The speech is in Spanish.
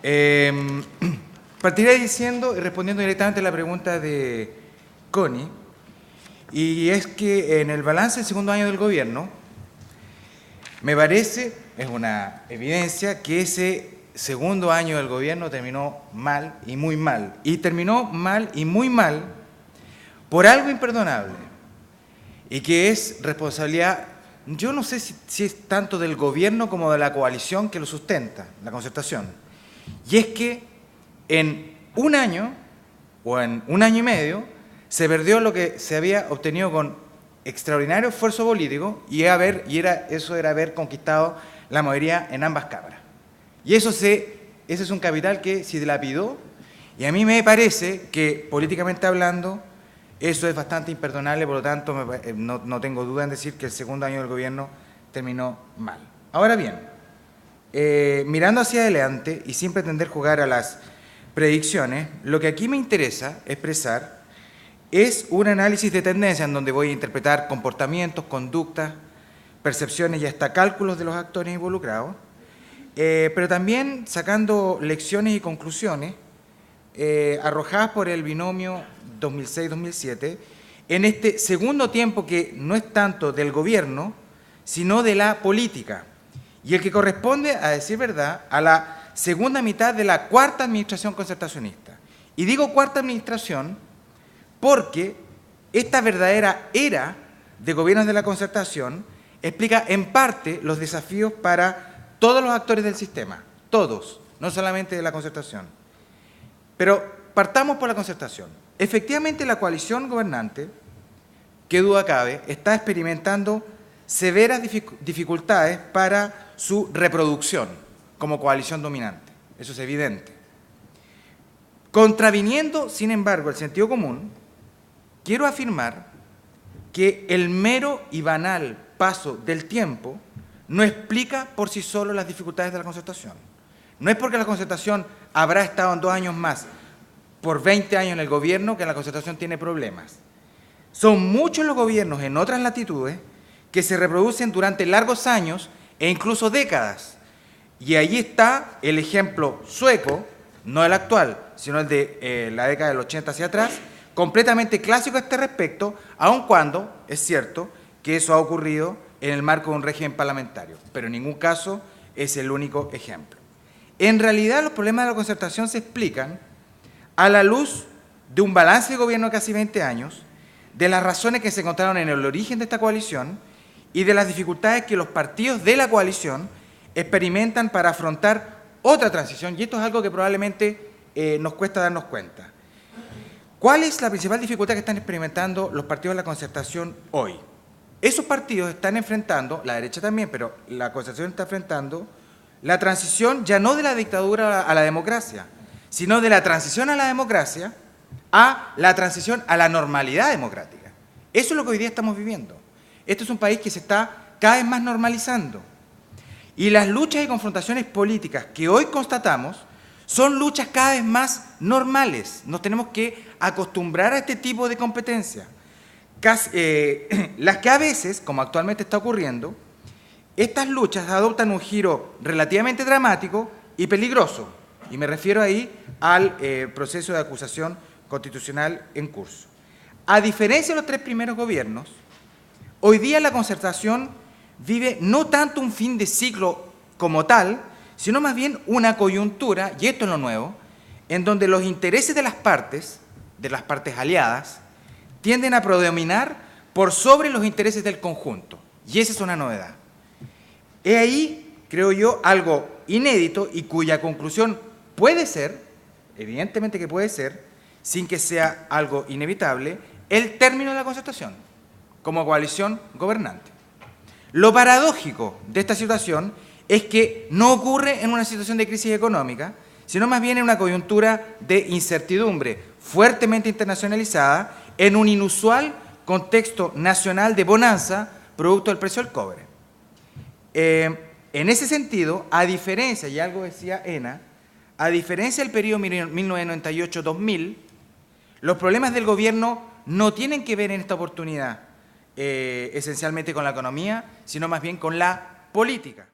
Eh, Partiré diciendo y respondiendo directamente a la pregunta de Connie, y es que en el balance del segundo año del gobierno, me parece, es una evidencia, que ese segundo año del gobierno terminó mal y muy mal. Y terminó mal y muy mal por algo imperdonable, y que es responsabilidad, yo no sé si es tanto del gobierno como de la coalición que lo sustenta, la concertación. Y es que en un año, o en un año y medio, se perdió lo que se había obtenido con extraordinario esfuerzo político, eso era haber conquistado la mayoría en ambas cámaras. Y ese es un capital que se dilapidó, y a mí me parece que, políticamente hablando, eso es bastante imperdonable. Por lo tanto, no tengo duda en decir que el segundo año del gobierno terminó mal. Ahora bien, mirando hacia adelante y sin pretender jugar a las predicciones, lo que aquí me interesa expresar es un análisis de tendencia en donde voy a interpretar comportamientos, conductas, percepciones y hasta cálculos de los actores involucrados, pero también sacando lecciones y conclusiones arrojadas por el binomio 2006-2007 en este segundo tiempo que no es tanto del gobierno, sino de la política, y el que corresponde, a decir verdad, a la segunda mitad de la cuarta administración concertacionista. Y digo cuarta administración porque esta verdadera era de gobiernos de la concertación explica en parte los desafíos para todos los actores del sistema, todos, no solamente de la concertación. Pero partamos por la concertación. Efectivamente, la coalición gobernante, qué duda cabe, está experimentando severas dificultades para su reproducción como coalición dominante. Eso es evidente. Contraviniendo, sin embargo, el sentido común, quiero afirmar que el mero y banal paso del tiempo no explica por sí solo las dificultades de la concertación. No es porque la concertación habrá estado en 2 años más, por 20 años en el gobierno, que la concertación tiene problemas. Son muchos los gobiernos en otras latitudes que se reproducen durante largos años e incluso décadas. Y allí está el ejemplo sueco, no el actual, sino el de la década del 80 hacia atrás, completamente clásico a este respecto, aun cuando es cierto que eso ha ocurrido en el marco de un régimen parlamentario, pero en ningún caso es el único ejemplo. En realidad, los problemas de la concertación se explican a la luz de un balance de gobierno de casi 20 años, de las razones que se encontraron en el origen de esta coalición y de las dificultades que los partidos de la coalición experimentan para afrontar otra transición, y esto es algo que probablemente nos cuesta darnos cuenta. ¿Cuál es la principal dificultad que están experimentando los partidos de la concertación hoy? Esos partidos están enfrentando, la derecha también, pero la concertación está enfrentando la transición ya no de la dictadura a la democracia, sino de la transición a la democracia a la transición a la normalidad democrática. Eso es lo que hoy día estamos viviendo. Este es un país que se está cada vez más normalizando. Y las luchas y confrontaciones políticas que hoy constatamos son luchas cada vez más normales. Nos tenemos que acostumbrar a este tipo de competencia. Las que a veces, como actualmente está ocurriendo, estas luchas adoptan un giro relativamente dramático y peligroso. Y me refiero ahí al proceso de acusación constitucional en curso. A diferencia de los 3 primeros gobiernos, hoy día la concertación vive no tanto un fin de ciclo como tal, sino más bien una coyuntura, y esto es lo nuevo, en donde los intereses de las partes aliadas, tienden a predominar por sobre los intereses del conjunto. Y esa es una novedad. He ahí, creo yo, algo inédito y cuya conclusión puede ser, evidentemente que puede ser, sin que sea algo inevitable, el término de la concertación como coalición gobernante. Lo paradójico de esta situación es que no ocurre en una situación de crisis económica, sino más bien en una coyuntura de incertidumbre fuertemente internacionalizada en un inusual contexto nacional de bonanza producto del precio del cobre. En ese sentido, a diferencia, y algo decía ENA, a diferencia del periodo 1998-2000, los problemas del gobierno no tienen que ver en esta oportunidad esencialmente con la economía, sino más bien con la política.